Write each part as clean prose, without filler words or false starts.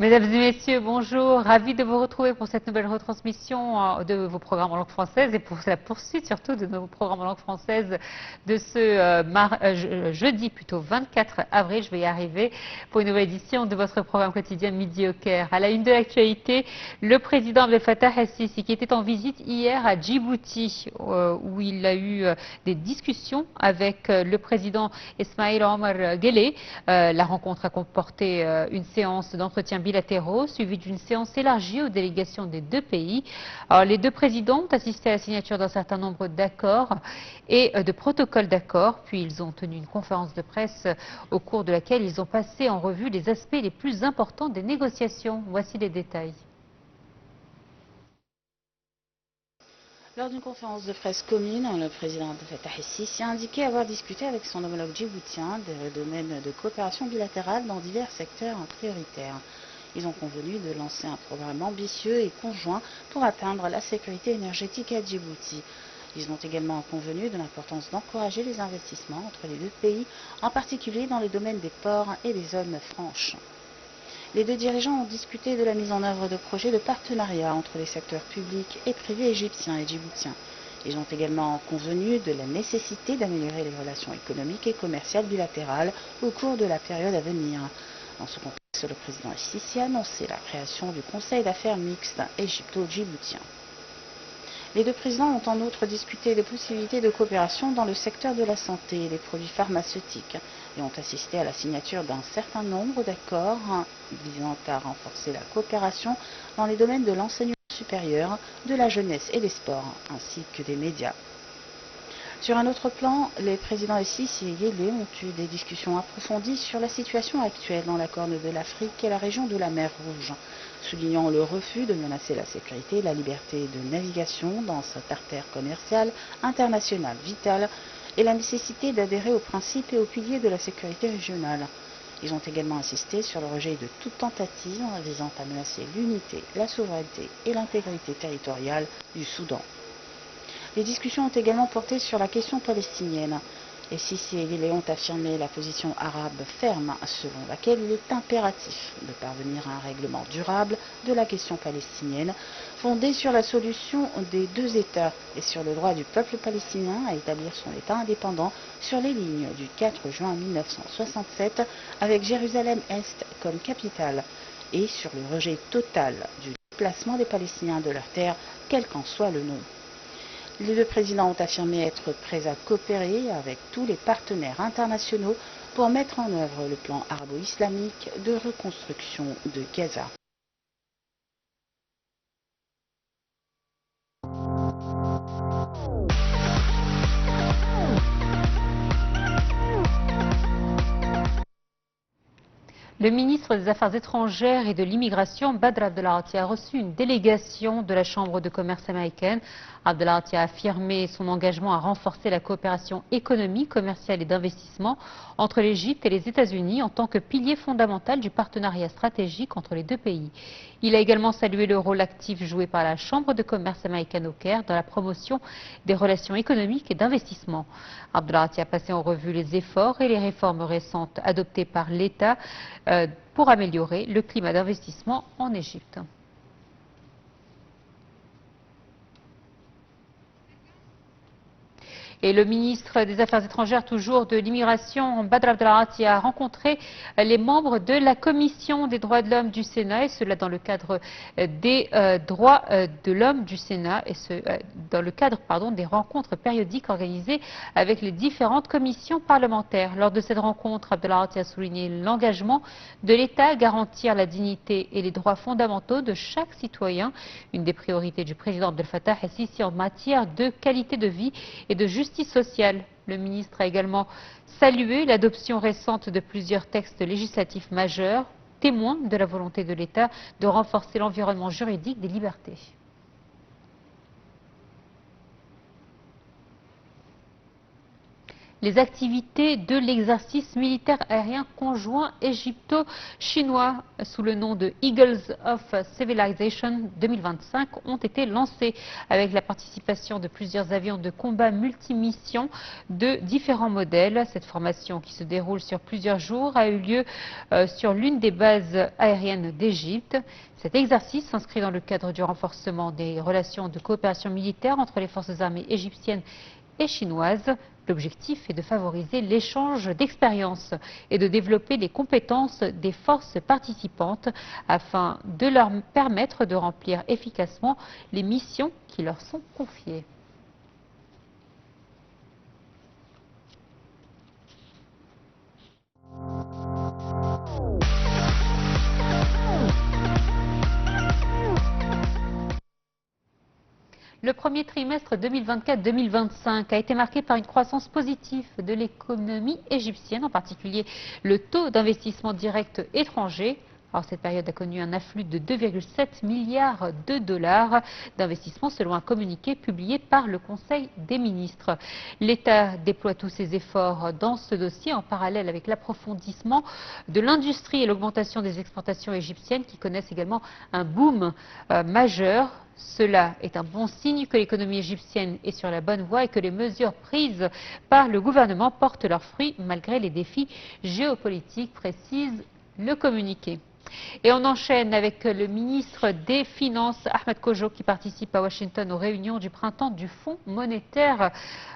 Mesdames et messieurs, bonjour. Ravi de vous retrouver pour cette nouvelle retransmission de vos programmes en langue française et pour la poursuite surtout de nos programmes en langue française de ce jeudi 24 avril. Je vais y arriver pour une nouvelle édition de votre programme quotidien Midi au Caire. À la une de l'actualité, le président Abdel Fattah el-Sisi qui était en visite hier à Djibouti où il a eu des discussions avec le président Ismail Omar Guelleh. La rencontre a comporté une séance d'entretien bilatéraux, suivi d'une séance élargie aux délégations des deux pays. Alors, les deux présidents ont assisté à la signature d'un certain nombre d'accords et de protocoles d'accords, puis ils ont tenu une conférence de presse au cours de laquelle ils ont passé en revue les aspects les plus importants des négociations. Voici les détails. Lors d'une conférence de presse commune, le président Abdel Fattah el-Sisi a indiqué avoir discuté avec son homologue djiboutien des domaines de coopération bilatérale dans divers secteurs prioritaires. Ils ont convenu de lancer un programme ambitieux et conjoint pour atteindre la sécurité énergétique à Djibouti. Ils ont également convenu de l'importance d'encourager les investissements entre les deux pays, en particulier dans les domaines des ports et des zones franches. Les deux dirigeants ont discuté de la mise en œuvre de projets de partenariat entre les secteurs publics et privés égyptiens et djiboutiens. Ils ont également convenu de la nécessité d'améliorer les relations économiques et commerciales bilatérales au cours de la période à venir. Dans ce contexte, le président el-Sisi a annoncé la création du Conseil d'affaires mixte égypto-djiboutien. Les deux présidents ont en outre discuté des possibilités de coopération dans le secteur de la santé et des produits pharmaceutiques et ont assisté à la signature d'un certain nombre d'accords visant à renforcer la coopération dans les domaines de l'enseignement supérieur, de la jeunesse et des sports, ainsi que des médias. Sur un autre plan, les présidents el-Sisi et Guelleh ont eu des discussions approfondies sur la situation actuelle dans la Corne de l'Afrique et la région de la mer Rouge, soulignant le refus de menacer la sécurité et la liberté de navigation dans cette artère commerciale internationale vitale et la nécessité d'adhérer aux principes et aux piliers de la sécurité régionale. Ils ont également insisté sur le rejet de toute tentative visant à menacer l'unité, la souveraineté et l'intégrité territoriale du Soudan. Les discussions ont également porté sur la question palestinienne. El-Sisi et Guelleh ont affirmé la position arabe ferme selon laquelle il est impératif de parvenir à un règlement durable de la question palestinienne fondé sur la solution des deux États et sur le droit du peuple palestinien à établir son État indépendant sur les lignes du 4 juin 1967 avec Jérusalem-Est comme capitale et sur le rejet total du déplacement des Palestiniens de leurs terres, quel qu'en soit le nom. Les deux présidents ont affirmé être prêts à coopérer avec tous les partenaires internationaux pour mettre en œuvre le plan arabo-islamique de reconstruction de Gaza. Le ministre des Affaires étrangères et de l'immigration, Badr Abdelati, a reçu une délégation de la Chambre de commerce américaine. Abdelati a affirmé son engagement à renforcer la coopération économique, commerciale et d'investissement entre l'Égypte et les États-Unis en tant que pilier fondamental du partenariat stratégique entre les deux pays. Il a également salué le rôle actif joué par la Chambre de commerce américaine au Caire dans la promotion des relations économiques et d'investissement. Abdelati a passé en revue les efforts et les réformes récentes adoptées par l'État pour améliorer le climat d'investissement en Égypte. Et le ministre des Affaires étrangères, toujours de l'immigration, Badr Abdelati, a rencontré les membres de la Commission des droits de l'homme du Sénat, et cela dans le cadre des droits de l'homme du Sénat, et dans le cadre des rencontres périodiques organisées avec les différentes commissions parlementaires. Lors de cette rencontre, Abdelati a souligné l'engagement de l'État à garantir la dignité et les droits fondamentaux de chaque citoyen, une des priorités du président Abdel Fattah el-Sisi en matière de qualité de vie et de justice sociale. Le ministre a également salué l'adoption récente de plusieurs textes législatifs majeurs, témoins de la volonté de l'État de renforcer l'environnement juridique des libertés. les activités de l'exercice militaire aérien conjoint égypto-chinois sous le nom de Eagles of Civilization 2025 ont été lancées avec la participation de plusieurs avions de combat multimissions de différents modèles. Cette formation qui se déroule sur plusieurs jours a eu lieu sur l'une des bases aériennes d'Égypte. Cet exercice s'inscrit dans le cadre du renforcement des relations de coopération militaire entre les forces armées égyptiennes et chinoises. L'objectif est de favoriser l'échange d'expériences et de développer les compétences des forces participantes afin de leur permettre de remplir efficacement les missions qui leur sont confiées. Le premier trimestre 2024-2025 a été marqué par une croissance positive de l'économie égyptienne, en particulier le taux d'investissement direct étranger. Alors, cette période a connu un afflux de 2,7 milliards de dollars d'investissement selon un communiqué publié par le Conseil des ministres. L'État déploie tous ses efforts dans ce dossier en parallèle avec l'approfondissement de l'industrie et l'augmentation des exportations égyptiennes qui connaissent également un boom majeur. Cela est un bon signe que l'économie égyptienne est sur la bonne voie et que les mesures prises par le gouvernement portent leurs fruits malgré les défis géopolitiques, précise le communiqué. Et on enchaîne avec le ministre des Finances, Ahmed Kojo, qui participe à Washington aux réunions du printemps du Fonds monétaire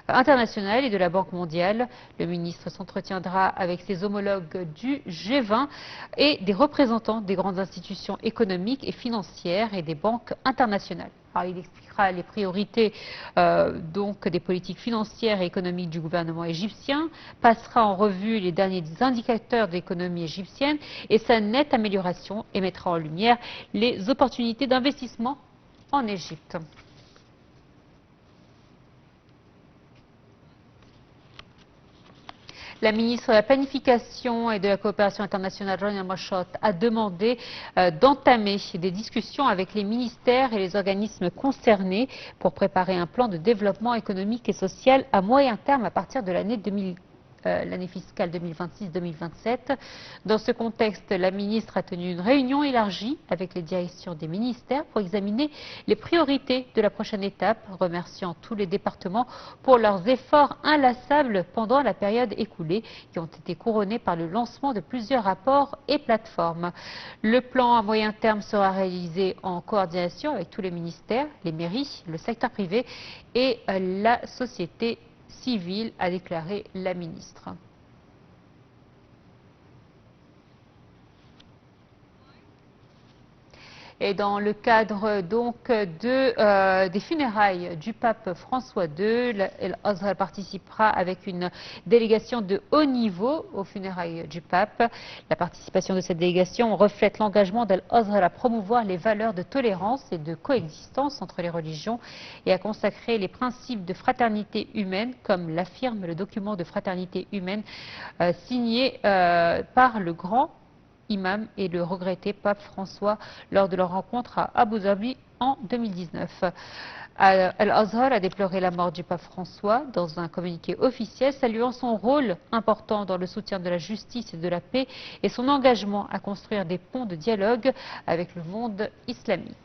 international et de la Banque mondiale. Le ministre s'entretiendra avec ses homologues du G20 et des représentants des grandes institutions économiques et financières et des banques internationales. Alors, il expliquera les priorités donc des politiques financières et économiques du gouvernement égyptien, passera en revue les derniers indicateurs de l'économie égyptienne et sa nette amélioration et mettra en lumière les opportunités d'investissement en Égypte. La ministre de la Planification et de la Coopération internationale, Rania Machot, a demandé d'entamer des discussions avec les ministères et les organismes concernés pour préparer un plan de développement économique et social à moyen terme à partir de l'année fiscale 2026-2027. Dans ce contexte, la ministre a tenu une réunion élargie avec les directions des ministères pour examiner les priorités de la prochaine étape, remerciant tous les départements pour leurs efforts inlassables pendant la période écoulée, qui ont été couronnés par le lancement de plusieurs rapports et plateformes. Le plan à moyen terme sera réalisé en coordination avec tous les ministères, les mairies, le secteur privé et la société civile, a déclaré la ministre. Et dans le cadre donc des funérailles du pape François II, l'Azhar participera avec une délégation de haut niveau aux funérailles du pape. La participation de cette délégation reflète l'engagement d'Al-Azhar à promouvoir les valeurs de tolérance et de coexistence entre les religions et à consacrer les principes de fraternité humaine, comme l'affirme le document de fraternité humaine signé par le grand imam et le regretté pape François lors de leur rencontre à Abu Dhabi en 2019. Al-Azhar a déploré la mort du pape François dans un communiqué officiel, saluant son rôle important dans le soutien de la justice et de la paix et son engagement à construire des ponts de dialogue avec le monde islamique.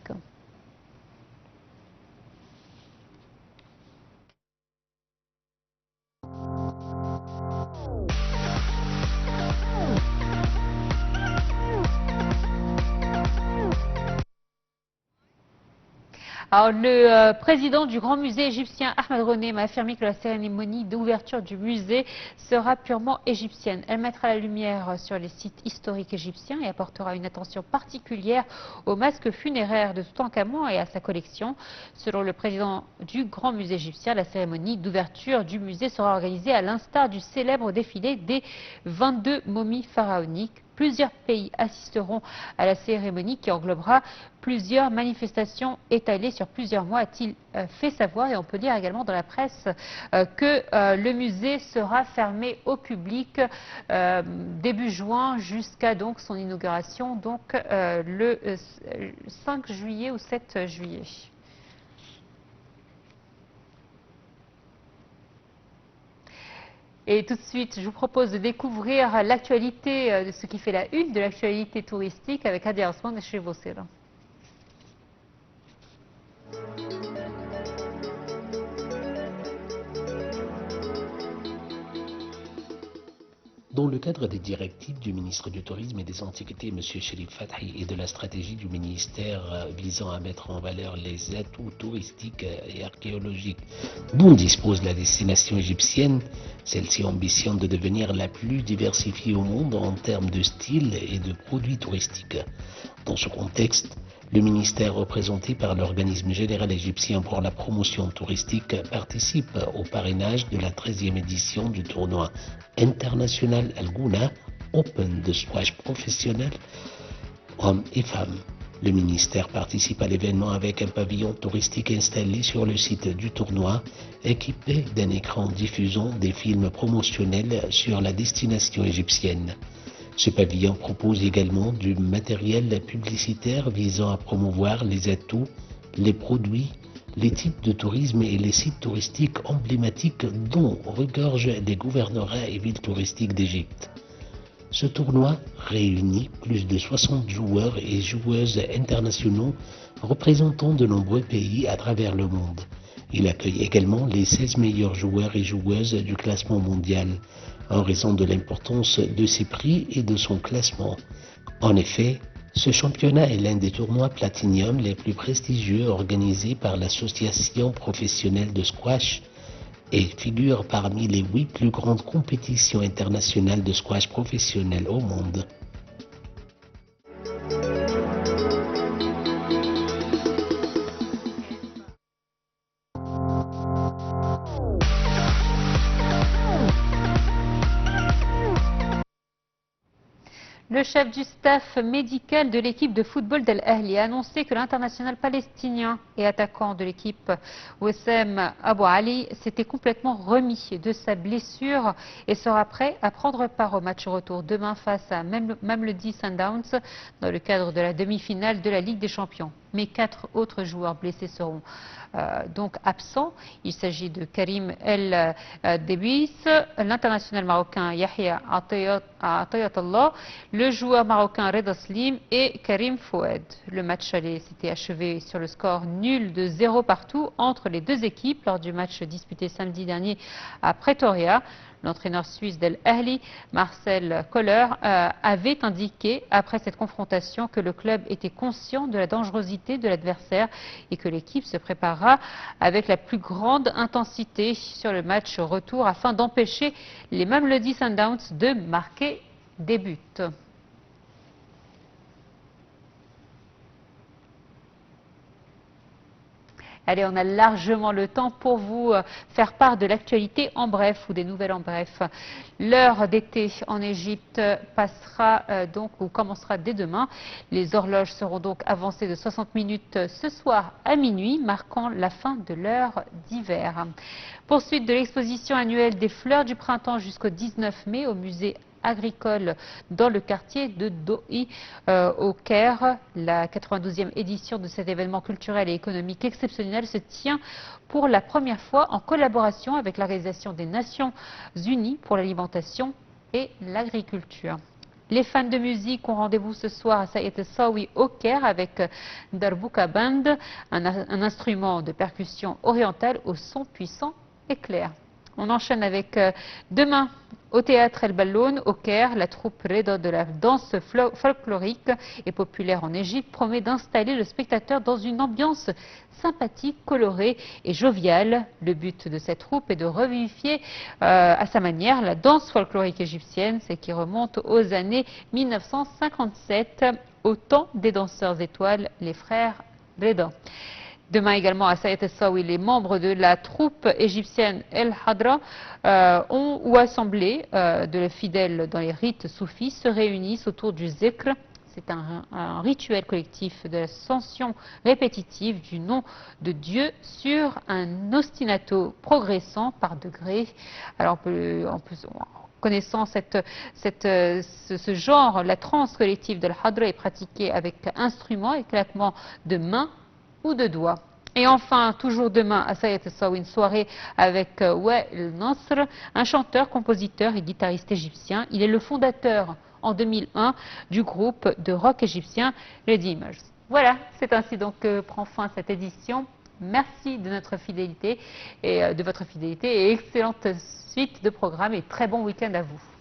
Alors, le président du Grand Musée égyptien, Ahmed Ronem, a affirmé que la cérémonie d'ouverture du musée sera purement égyptienne. Elle mettra la lumière sur les sites historiques égyptiens et apportera une attention particulière aux masques funéraires de Toutankhamon et à sa collection. Selon le président du Grand Musée égyptien, la cérémonie d'ouverture du musée sera organisée à l'instar du célèbre défilé des 22 momies pharaoniques. Plusieurs pays assisteront à la cérémonie qui englobera plusieurs manifestations étalées sur plusieurs mois, a-t-il fait savoir. Et on peut lire également dans la presse que le musée sera fermé au public début juin jusqu'à donc son inauguration, donc le 5 juillet ou 7 juillet. Et tout de suite, je vous propose de découvrir l'actualité de ce qui fait la une de l'actualité touristique avec Hadi Osman chez Vosera. Dans le cadre des directives du ministre du Tourisme et des Antiquités, M. Cherif Fathi, et de la stratégie du ministère visant à mettre en valeur les atouts touristiques et archéologiques dont dispose la destination égyptienne, celle-ci ambitionne de devenir la plus diversifiée au monde en termes de style et de produits touristiques. Dans ce contexte, le ministère représenté par l'organisme général égyptien pour la promotion touristique participe au parrainage de la 13e édition du tournoi international Al-Gouna Open de squash professionnel hommes et femmes. Le ministère participe à l'événement avec un pavillon touristique installé sur le site du tournoi, équipé d'un écran diffusant des films promotionnels sur la destination égyptienne. Ce pavillon propose également du matériel publicitaire visant à promouvoir les atouts, les produits, les types de tourisme et les sites touristiques emblématiques dont regorgent les gouvernorats et villes touristiques d'Égypte. Ce tournoi réunit plus de 60 joueurs et joueuses internationaux représentant de nombreux pays à travers le monde. Il accueille également les 16 meilleurs joueurs et joueuses du classement mondial, en raison de l'importance de ses prix et de son classement. En effet, ce championnat est l'un des tournois Platinum les plus prestigieux organisés par l'association professionnelle de squash et figure parmi les 8 plus grandes compétitions internationales de squash professionnel au monde. Le chef du staff médical de l'équipe de football d'Al Ahly a annoncé que l'international palestinien et attaquant de l'équipe Wessam Abou Ali s'était complètement remis de sa blessure et sera prêt à prendre part au match retour demain face à Mamelodi Sundowns dans le cadre de la demi-finale de la Ligue des Champions. Mais 4 autres joueurs blessés seront donc absents. Il s'agit de Karim El Debis, l'international marocain Yahya Atayatollah, le joueur marocain Reda Slim et Karim Fouad. Le match aller s'était achevé sur le score nul de 0 partout entre les deux équipes lors du match disputé samedi dernier à Pretoria. L'entraîneur suisse d'Al Ahly, Marcel Koller, avait indiqué après cette confrontation que le club était conscient de la dangerosité de l'adversaire et que l'équipe se préparera avec la plus grande intensité sur le match retour afin d'empêcher les Mamelodi Sundowns de marquer des buts. Allez, on a largement le temps pour vous faire part de l'actualité en bref ou des nouvelles en bref. L'heure d'été en Égypte passera donc ou commencera dès demain. Les horloges seront donc avancées de 60 minutes ce soir à minuit, marquant la fin de l'heure d'hiver. Poursuite de l'exposition annuelle des fleurs du printemps jusqu'au 19 mai au musée agricole dans le quartier de Douai au Caire. La 92e édition de cet événement culturel et économique exceptionnel se tient pour la première fois en collaboration avec l'Organisation des Nations Unies pour l'alimentation et l'agriculture. Les fans de musique ont rendez-vous ce soir à Sayed El-Sawi au Caire avec Darbuka Band, un instrument de percussion orientale au son puissant et clair. On enchaîne avec demain au théâtre El Balloun au Caire. La troupe Reda de la danse folklorique et populaire en Égypte promet d'installer le spectateur dans une ambiance sympathique, colorée et joviale. Le but de cette troupe est de revivifier à sa manière la danse folklorique égyptienne, ce qui remonte aux années 1957, au temps des danseurs étoiles, les frères Reda. Demain également à Sayed El-Sawi, les membres de la troupe égyptienne El Hadra ou assemblés de fidèles dans les rites soufis se réunissent autour du zikr. C'est un rituel collectif de l'ascension répétitive du nom de Dieu sur un ostinato progressant par degrés. Alors connaissant ce genre, la transe collective de l'Hadra est pratiquée avec instruments et claquements de mains ou de doigts. Et enfin, toujours demain, à Sayat Sawi, une soirée avec Wael Nasr, un chanteur, compositeur et guitariste égyptien. Il est le fondateur en 2001 du groupe de rock égyptien les Dreamers. Voilà, c'est ainsi donc que prend fin cette édition. Merci de notre fidélité et de votre fidélité et excellente suite de programmes et très bon week-end à vous.